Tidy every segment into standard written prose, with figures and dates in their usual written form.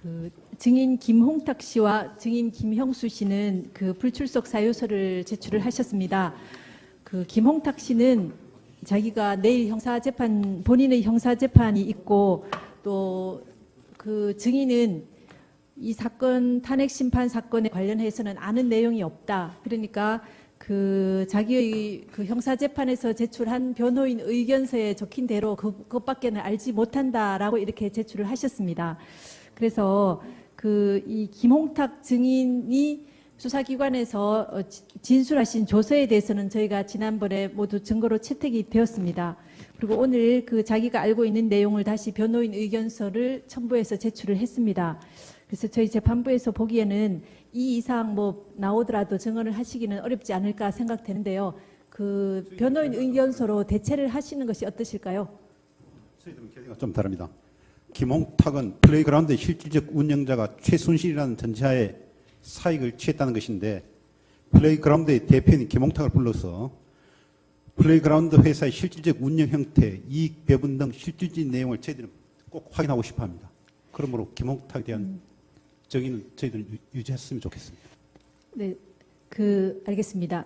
그 증인 김홍탁 씨와 증인 김형수 씨는 그 불출석 사유서를 제출을 하셨습니다. 그 김홍탁 씨는 자기가 내일 형사재판, 본인의 형사재판이 있고 또 그 증인은 이 사건 탄핵심판 사건에 관련해서는 아는 내용이 없다. 그러니까 그 자기의 그 형사재판에서 제출한 변호인 의견서에 적힌 대로 그것밖에는 알지 못한다라고 이렇게 제출을 하셨습니다. 그래서 그 이 김홍탁 증인이 수사기관에서 진술하신 조서에 대해서는 저희가 지난번에 모두 증거로 채택이 되었습니다. 그리고 오늘 그 자기가 알고 있는 내용을 다시 변호인 의견서를 첨부해서 제출을 했습니다. 그래서 저희 재판부에서 보기에는 이 이상 뭐 나오더라도 증언을 하시기는 어렵지 않을까 생각되는데요. 그 변호인 의견서로 대체를 하시는 것이 어떠실까요? 저희들은 견해가 좀 다릅니다. 김홍탁은 플레이그라운드의 실질적 운영자가 최순실이라는 전제하에 사익을 취했다는 것인데 플레이그라운드의 대표인 김홍탁을 불러서 플레이그라운드 회사의 실질적 운영 형태, 이익 배분 등 실질적인 내용을 저희들은 꼭 확인하고 싶어 합니다. 그러므로 김홍탁에 대한 정의는 저희들은 유지했으면 좋겠습니다. 네, 알겠습니다.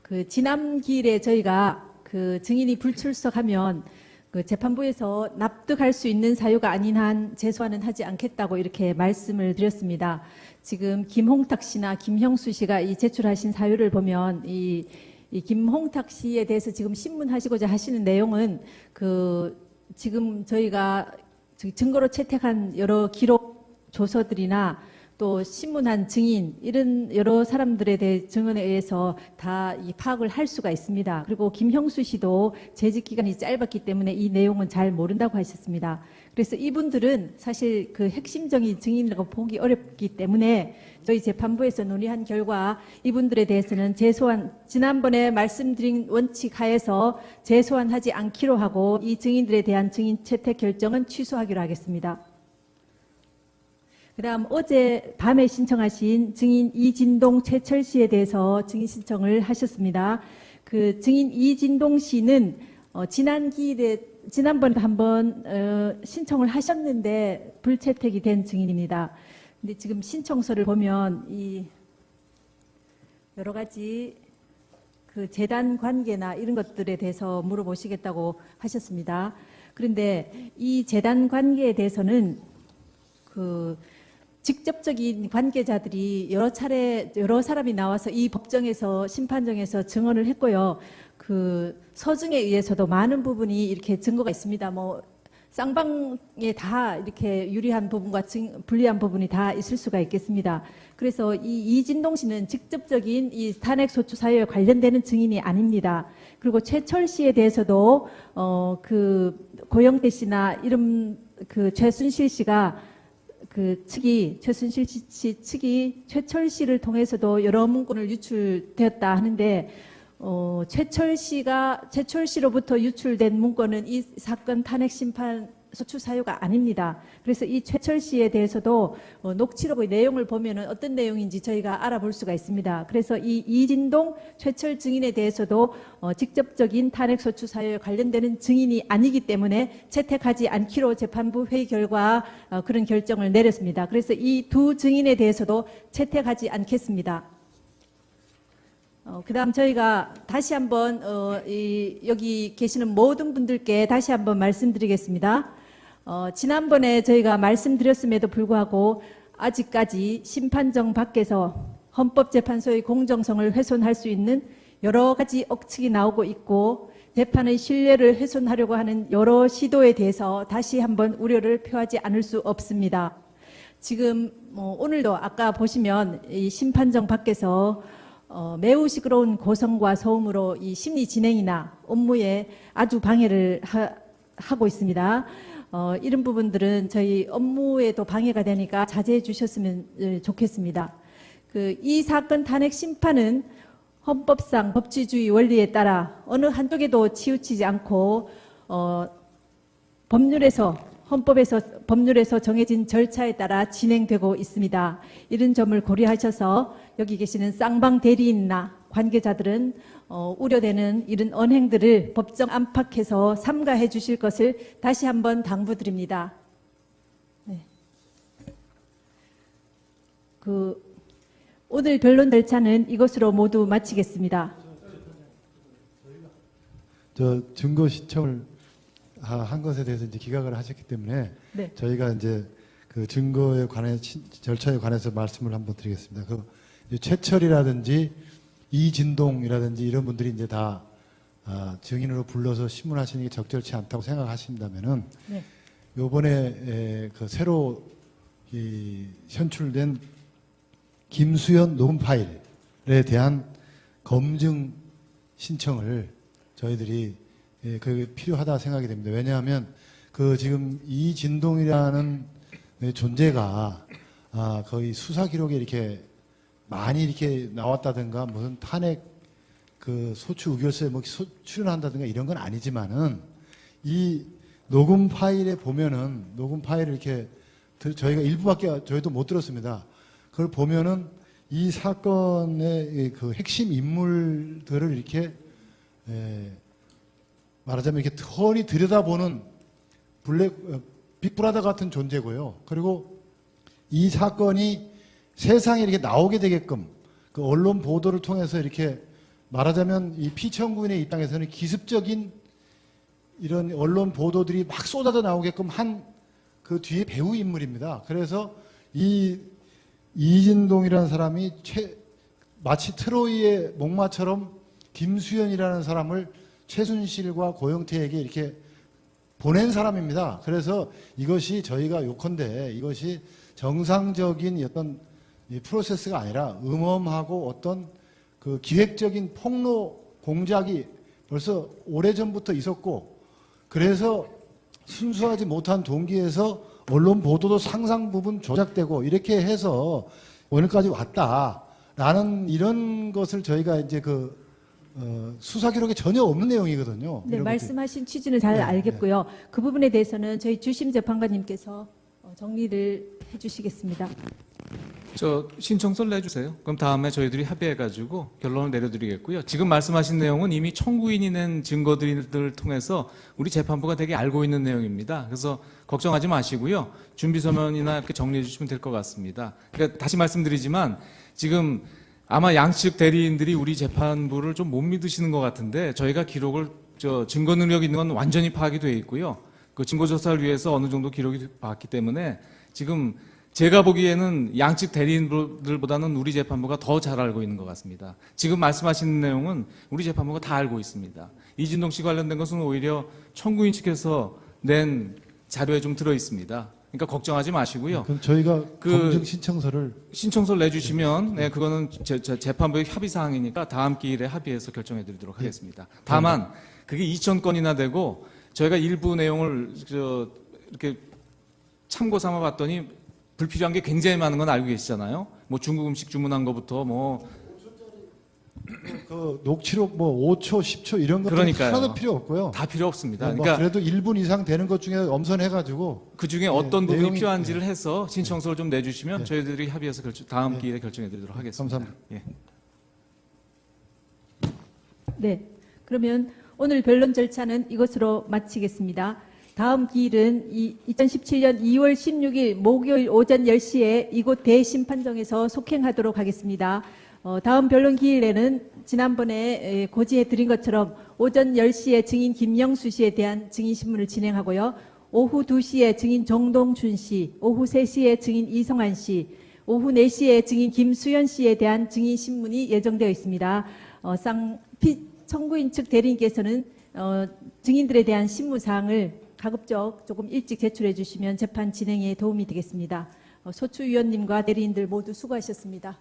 그 지난 기일에 저희가 그 증인이 불출석하면 그 재판부에서 납득할 수 있는 사유가 아닌 한 재소하는 하지 않겠다고 이렇게 말씀을 드렸습니다. 지금 김홍탁 씨나 김형수 씨가 이 제출하신 사유를 보면 이 김홍탁 씨에 대해서 지금 신문하시고자 하시는 내용은 그 지금 저희가 증거로 채택한 여러 기록 조서들이나 또 신문한 증인 이런 여러 사람들에 대해 증언에 의해서 다 이 파악을 할 수가 있습니다. 그리고 김형수 씨도 재직 기간이 짧았기 때문에 이 내용은 잘 모른다고 하셨습니다. 그래서 이분들은 사실 그 핵심적인 증인이라고 보기 어렵기 때문에 저희 재판부에서 논의한 결과 이분들에 대해서는 지난번에 말씀드린 원칙 하에서 재소환하지 않기로 하고 이 증인들에 대한 증인 채택 결정은 취소하기로 하겠습니다. 그다음 어제 밤에 신청하신 증인 이진동, 최철 씨에 대해서 증인 신청을 하셨습니다. 그 증인 이진동 씨는 지난번에 한번 신청을 하셨는데 불채택이 된 증인입니다. 근데 지금 신청서를 보면 이 여러 가지 그 재단 관계나 이런 것들에 대해서 물어보시겠다고 하셨습니다. 그런데 이 재단 관계에 대해서는 그 직접적인 관계자들이 여러 차례 여러 사람이 나와서 이 법정에서 심판정에서 증언을 했고요. 그 서증에 의해서도 많은 부분이 이렇게 증거가 있습니다. 뭐 쌍방에 다 이렇게 유리한 부분과 불리한 부분이 다 있을 수가 있겠습니다. 그래서 이 이진동 씨는 직접적인 이 탄핵 소추 사유에 관련되는 증인이 아닙니다. 그리고 최철 씨에 대해서도 그 고영태 씨나 이름 그 최순실 씨가 그 측이 최순실 씨 측이 최철 씨를 통해서도 여러 문건을 유출되었다 하는데 최철 씨로부터 유출된 문건은 이 사건 탄핵 심판 소추 사유가 아닙니다. 그래서 이 최철 씨에 대해서도 녹취록의 내용을 보면은 어떤 내용인지 저희가 알아볼 수가 있습니다. 그래서 이 이진동, 최철 증인에 대해서도 직접적인 탄핵 소추 사유에 관련되는 증인이 아니기 때문에 채택하지 않기로 재판부 회의 결과 그런 결정을 내렸습니다. 그래서 이 두 증인에 대해서도 채택하지 않겠습니다. 그다음 저희가 다시 한번 여기 계시는 모든 분들께 다시 한번 말씀드리겠습니다. 지난번에 저희가 말씀드렸음에도 불구하고 아직까지 심판정 밖에서 헌법재판소의 공정성을 훼손할 수 있는 여러 가지 억측이 나오고 있고 재판의 신뢰를 훼손하려고 하는 여러 시도에 대해서 다시 한번 우려를 표하지 않을 수 없습니다. 지금 오늘도 아까 보시면 이 심판정 밖에서 매우 시끄러운 고성과 소음으로 이 심리 진행이나 업무에 아주 방해를 하고 있습니다. 이런 부분들은 저희 업무에도 방해가 되니까 자제해 주셨으면 좋겠습니다. 이 사건 탄핵 심판은 헌법상 법치주의 원리에 따라 어느 한쪽에도 치우치지 않고 법률에서 정해진 절차에 따라 진행되고 있습니다. 이런 점을 고려하셔서 여기 계시는 쌍방 대리인이나 관계자들은 우려되는 이런 언행들을 법정 안팎에서 삼가해 주실 것을 다시 한번 당부드립니다. 네. 오늘 변론 절차는 이것으로 모두 마치겠습니다. 증거 신청을 한 것에 대해서 이제 기각을 하셨기 때문에 네. 저희가 이제 그 증거에 관해 절차에 관해서 말씀을 한번 드리겠습니다. 이제 최철이라든지 이진동이라든지 이런 분들이 이제 다 증인으로 불러서 신문하시는 게 적절치 않다고 생각하신다면은 네. 요번에 그 새로 현출된 김수현 녹음 파일에 대한 검증 신청을 저희들이 그게 필요하다 생각이 됩니다. 왜냐하면 그 지금 이진동이라는 존재가 거의 수사 기록에 이렇게 많이 이렇게 나왔다든가 무슨 탄핵 그 소추 의결서에 뭐 출연한다든가 이런 건 아니지만은 이 녹음 파일에 보면은 녹음 파일을 이렇게 저희가 일부밖에 저희도 못 들었습니다. 그걸 보면은 이 사건의 그 핵심 인물들을 이렇게 말하자면 이렇게 턴히 들여다보는 빅브라더 같은 존재고요. 그리고 이 사건이 세상에 이렇게 나오게 되게끔 그 언론 보도를 통해서 이렇게 말하자면 이 피청구인의 입장에서는 기습적인 이런 언론 보도들이 막 쏟아져 나오게끔 한 그 뒤에 배우 인물입니다. 그래서 이 이진동이라는 사람이 마치 트로이의 목마처럼 김수현이라는 사람을 최순실과 고영태에게 이렇게 보낸 사람입니다. 그래서 이것이 저희가 요컨대 이것이 정상적인 어떤 이 프로세스가 아니라 음험하고 어떤 그 기획적인 폭로 공작이 벌써 오래전부터 있었고 그래서 순수하지 못한 동기에서 언론 보도도 상당 부분 조작되고 이렇게 해서 오늘까지 왔다라는 이런 것을 저희가 이제 수사 기록에 전혀 없는 내용이거든요. 네, 이런 말씀하신 취지는 잘 네, 알겠고요. 그 부분에 대해서는 저희 주심 재판관님께서 정리를 해주시겠습니다. 저 신청서를 내주세요. 그럼 다음에 저희들이 합의해가지고 결론을 내려드리겠고요. 지금 말씀하신 내용은 이미 청구인이 낸 증거들을 통해서 우리 재판부가 되게 알고 있는 내용입니다. 그래서 걱정하지 마시고요. 준비서면이나 이렇게 정리해 주시면 될 것 같습니다. 그러니까 다시 말씀드리지만 지금 아마 양측 대리인들이 우리 재판부를 좀 못 믿으시는 것 같은데 저희가 기록을 증거 능력 있는 건 완전히 파악이 되어 있고요. 그 증거 조사를 위해서 어느 정도 기록이 봤기 때문에 지금 제가 보기에는 양측 대리인들보다는 우리 재판부가 더 잘 알고 있는 것 같습니다. 지금 말씀하시는 내용은 우리 재판부가 다 알고 있습니다. 이진동 씨 관련된 것은 오히려 청구인 측에서 낸 자료에 좀 들어 있습니다. 그러니까 걱정하지 마시고요. 그럼 저희가 검증 신청서를 내주시면 네, 그거는 재판부의 협의 사항이니까 다음 기일에 합의해서 결정해 드리도록 하겠습니다. 다만 그게 2,000건이나 되고 저희가 일부 내용을 이렇게 참고 삼아 봤더니 불필요한 게 굉장히 많은 건 알고 계시잖아요. 뭐 중국 음식 주문한 거부터 뭐 그 녹취록 뭐 5초, 10초 이런 것들 그러니까요. 하나도 필요 없고요. 다 필요 없습니다. 뭐 그러니까 그래도 1분 이상 되는 것 중에 엄선해가지고 그 중에 어떤 부분이 내용이- 필요한지를 해서 신청서를 좀 내주시면 네. 저희들이 합의해서 다음 기일에 결정해 드리도록 하겠습니다. 감사합니다. 예. 네, 그러면 오늘 변론 절차는 이것으로 마치겠습니다. 다음 기일은 2017년 2월 16일 목요일 오전 10시에 이곳 대심판정에서 속행하도록 하겠습니다. 다음 변론 기일에는 지난번에 고지해 드린 것처럼 오전 10시에 증인 김영수 씨에 대한 증인 신문을 진행하고요. 오후 2시에 증인 정동준 씨, 오후 3시에 증인 이성한 씨, 오후 4시에 증인 김수현 씨에 대한 증인 신문이 예정되어 있습니다. 청구인 측 대리인께서는 증인들에 대한 신문 사항을 가급적 조금 일찍 제출해 주시면 재판 진행에 도움이 되겠습니다. 소추위원님과 대리인들 모두 수고하셨습니다.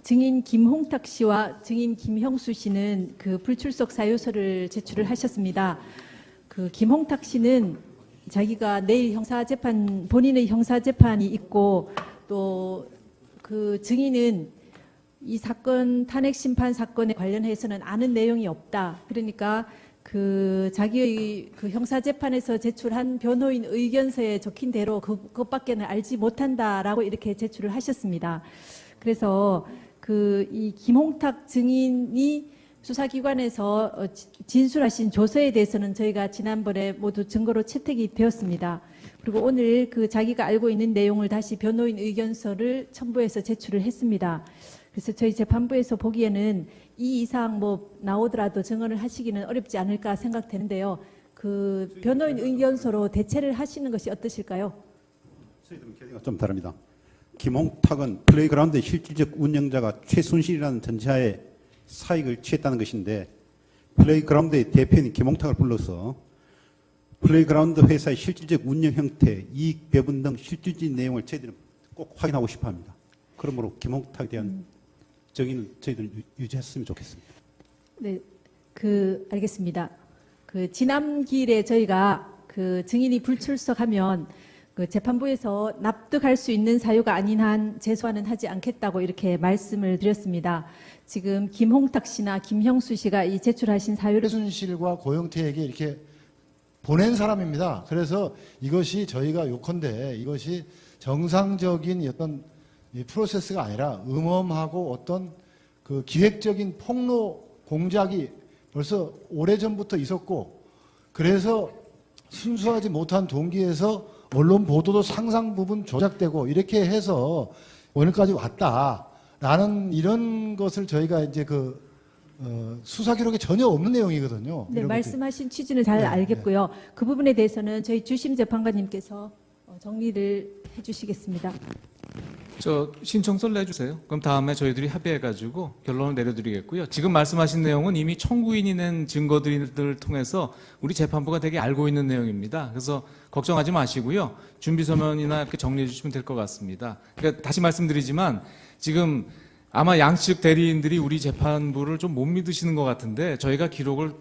증인 김홍탁 씨와 증인 김형수 씨는 불출석 사유서를 제출을 하셨습니다. 김홍탁 씨는 자기가 내일 본인의 형사재판이 있고 또 증인은 이 사건 탄핵심판 사건에 관련해서는 아는 내용이 없다. 그러니까 자기의 그 형사재판에서 제출한 변호인 의견서에 적힌 대로 그것밖에는 알지 못한다라고 이렇게 제출을 하셨습니다. 그래서 이 김홍탁 증인이 수사기관에서 진술하신 조서에 대해서는 저희가 지난번에 모두 증거로 채택이 되었습니다. 그리고 오늘 자기가 알고 있는 내용을 다시 변호인 의견서를 첨부해서 제출을 했습니다. 그래서 저희 재판부에서 보기에는 이 이상 나오더라도 증언을 하시기는 어렵지 않을까 생각되는데요. 변호인 의견서로 대체를 하시는 것이 어떠실까요? 저희들은 견해가 좀 다릅니다. 김홍탁은 플레이그라운드의 실질적 운영자가 최순실이라는 전제하에 사익을 취했다는 것인데, 플레이그라운드의 대표인 김홍탁을 불러서 플레이그라운드 회사의 실질적 운영 형태, 이익 배분 등 실질적인 내용을 저희들은 꼭 확인하고 싶어 합니다. 그러므로 김홍탁에 대한 정의는 저희들은 유지했으면 좋겠습니다. 네, 알겠습니다. 지난 기일에 저희가 증인이 불출석하면 재판부에서 납득할 수 있는 사유가 아닌 한 재소하는 하지 않겠다고 이렇게 말씀을 드렸습니다. 지금 김홍탁 씨나 김형수 씨가 이 제출하신 사유를 최순실과 고영태에게 이렇게 보낸 사람입니다. 그래서 이것이 저희가 요컨대 이것이 정상적인 어떤 이 프로세스가 아니라 음험하고 어떤 기획적인 폭로 공작이 벌써 오래전부터 있었고, 그래서 순수하지 못한 동기에서 언론 보도도 상당 부분 조작되고 이렇게 해서 오늘까지 왔다라는 이런 것을 저희가 이제 수사 기록에 전혀 없는 내용이거든요. 네, 이런 말씀하신 취지는 잘 네, 알겠고요. 그 부분에 대해서는 저희 주심 재판관님께서 정리를 해주시겠습니다. 신청서를 내주세요. 그럼 다음에 저희들이 합의해가지고 결론을 내려드리겠고요. 지금 말씀하신 내용은 이미 청구인이 낸 증거들을 통해서 우리 재판부가 되게 알고 있는 내용입니다. 그래서 걱정하지 마시고요. 준비서면이나 이렇게 정리해 주시면 될 것 같습니다. 그러니까 다시 말씀드리지만 지금 아마 양측 대리인들이 우리 재판부를 좀 못 믿으시는 것 같은데, 저희가 기록을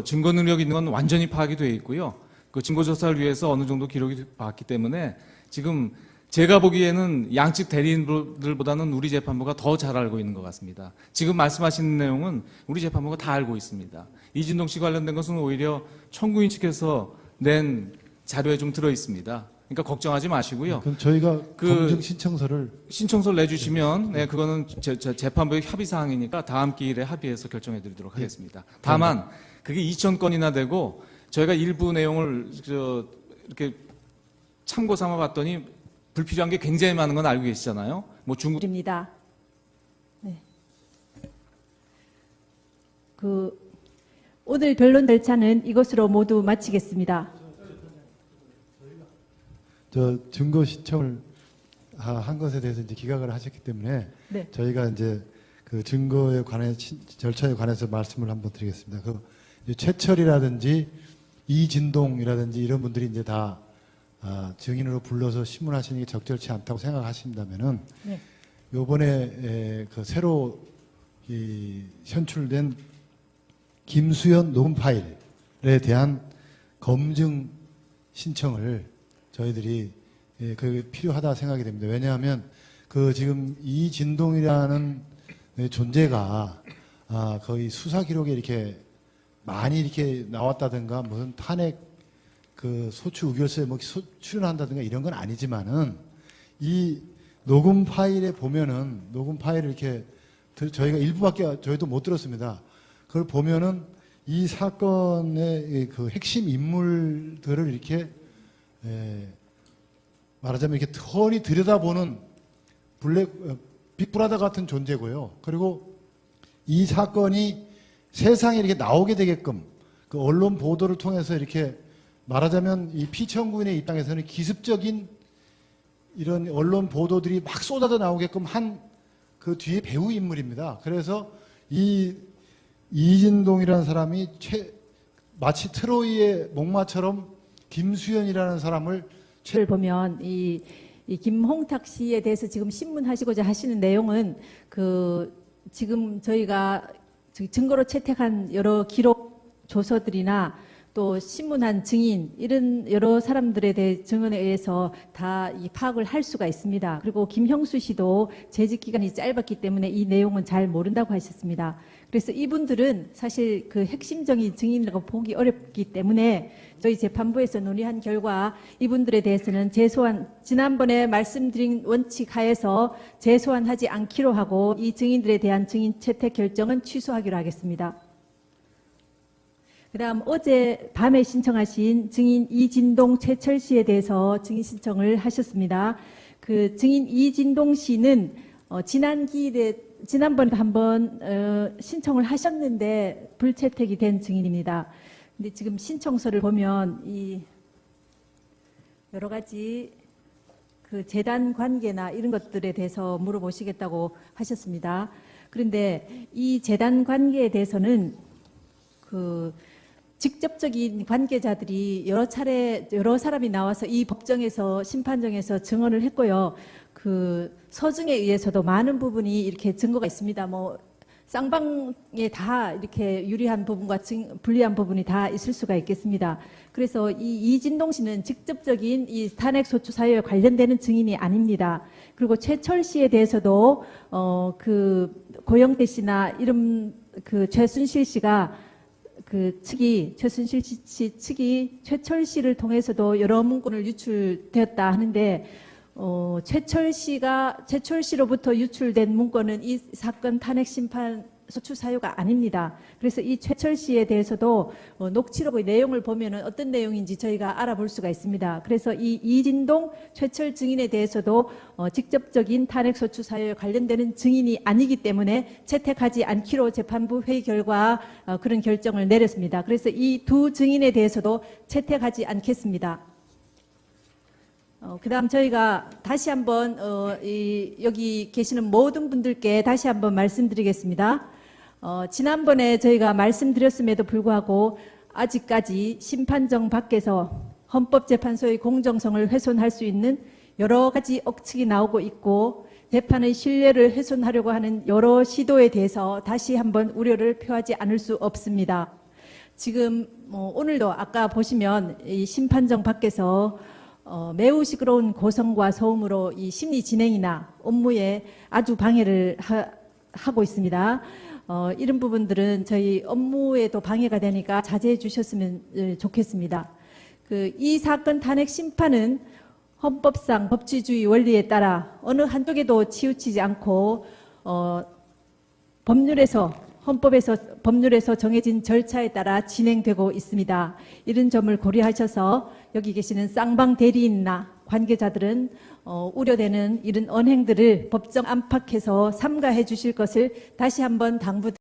증거 능력 있는 건 완전히 파악이 되어 있고요. 증거 조사를 위해서 어느 정도 기록이 봤기 때문에 지금 제가 보기에는 양측 대리인들보다는 우리 재판부가 더 잘 알고 있는 것 같습니다. 지금 말씀하시는 내용은 우리 재판부가 다 알고 있습니다. 이진동 씨 관련된 것은 오히려 청구인 측에서 낸 자료에 좀 들어 있습니다. 그러니까 걱정하지 마시고요. 그럼 저희가 검증 신청서를 내주시면, 네, 그거는 재판부의 협의 사항이니까 다음 기일에 합의해서 결정해 드리도록 하겠습니다. 다만, 그게 2,000건이나 되고, 저희가 일부 내용을 이렇게 참고 삼아 봤더니 불필요한 게 굉장히 많은 건 알고 계시잖아요. 입니다. 네. 오늘 변론 절차는 이것으로 모두 마치겠습니다. 증거 신청을 한 것에 대해서 이제 기각을 하셨기 때문에 네. 저희가 이제 증거에 관해 절차에 관해서 말씀을 한번 드리겠습니다. 최철이라든지 이진동이라든지 이런 분들이 이제 다 증인으로 불러서 신문하시는 게 적절치 않다고 생각하신다면은 네. 요번에 새로 현출된 김수현 녹음 파일에 대한 검증 신청을 저희들이 그게 필요하다 생각이 됩니다. 왜냐하면 지금 이진동이라는 존재가 거의 수사 기록에 이렇게 많이 이렇게 나왔다든가 무슨 탄핵 소추 의결서에 출연한다든가 이런 건 아니지만은 이 녹음 파일에 보면은 녹음 파일을 이렇게 저희가 일부밖에 저희도 못 들었습니다. 그걸 보면은 이 사건의 핵심 인물들을 이렇게 말하자면 이렇게 털이 들여다보는 빅브라더 같은 존재고요. 그리고 이 사건이 세상에 이렇게 나오게 되게끔 언론 보도를 통해서 이렇게 말하자면 이 피청구인의 입장에서는 기습적인 이런 언론 보도들이 막 쏟아져 나오게끔 한 뒤에 배우 인물입니다. 그래서 이진동이라는 사람이 마치 트로이의 목마처럼 김수현이라는 사람을 를 보면 이 김홍탁 씨에 대해서 지금 신문하시고자 하시는 내용은 지금 저희가 증거로 채택한 여러 기록 조서들이나 또 신문한 증인 이런 여러 사람들에 대해 증언에 의해서 다 이 파악을 할 수가 있습니다. 그리고 김형수 씨도 재직 기간이 짧았기 때문에 이 내용은 잘 모른다고 하셨습니다. 그래서 이분들은 사실 그 핵심적인 증인이라고 보기 어렵기 때문에 저희 재판부에서 논의한 결과 이분들에 대해서는 지난번에 말씀드린 원칙 하에서 재소환하지 않기로 하고 이 증인들에 대한 증인 채택 결정은 취소하기로 하겠습니다. 그다음 어제 밤에 신청하신 증인 이진동, 최철 씨에 대해서 증인 신청을 하셨습니다. 그 증인 이진동 씨는 지난번에 한번 신청을 하셨는데 불채택이 된 증인입니다. 근데 지금 신청서를 보면 이 여러 가지 그 재단 관계나 이런 것들에 대해서 물어보시겠다고 하셨습니다. 그런데 이 재단 관계에 대해서는 그 직접적인 관계자들이 여러 차례 여러 사람이 나와서 이 법정에서 심판정에서 증언을 했고요. 그 서증에 의해서도 많은 부분이 이렇게 증거가 있습니다. 뭐 쌍방에 다 이렇게 유리한 부분과 불리한 부분이 다 있을 수가 있겠습니다. 그래서 이 이진동 씨는 직접적인 이 탄핵 소추 사유에 관련되는 증인이 아닙니다. 그리고 최철 씨에 대해서도 그 고영태 씨나 이름 그 최순실 씨가 최순실 씨 측이 최철 씨를 통해서도 여러 문건을 유출되었다 하는데 최철 씨로부터 유출된 문건은 이 사건 탄핵 심판 소추 사유가 아닙니다. 그래서 이 최철 씨에 대해서도 녹취록의 내용을 보면은 어떤 내용인지 저희가 알아볼 수가 있습니다. 그래서 이 이진동, 최철 증인에 대해서도 직접적인 탄핵 소추 사유에 관련되는 증인이 아니기 때문에 채택하지 않기로 재판부 회의 결과 그런 결정을 내렸습니다. 그래서 이 두 증인에 대해서도 채택하지 않겠습니다. 그다음 저희가 다시 한번 여기 계시는 모든 분들께 다시 한번 말씀드리겠습니다. 지난번에 저희가 말씀드렸음에도 불구하고 아직까지 심판정 밖에서 헌법재판소의 공정성을 훼손할 수 있는 여러 가지 억측이 나오고 있고 재판의 신뢰를 훼손하려고 하는 여러 시도에 대해서 다시 한번 우려를 표하지 않을 수 없습니다. 지금 오늘도 아까 보시면 이 심판정 밖에서 매우 시끄러운 고성과 소음으로 이 심리 진행이나 업무에 아주 방해를 하고 있습니다. 이런 부분들은 저희 업무에도 방해가 되니까 자제해 주셨으면 좋겠습니다. 이 사건 탄핵 심판은 헌법상 법치주의 원리에 따라 어느 한쪽에도 치우치지 않고 법률에서 정해진 절차에 따라 진행되고 있습니다. 이런 점을 고려하셔서 여기 계시는 쌍방 대리인이나 관계자들은 우려되는 이런 언행들을 법정 안팎에서 삼가해 주실 것을 다시 한번 당부드립니다.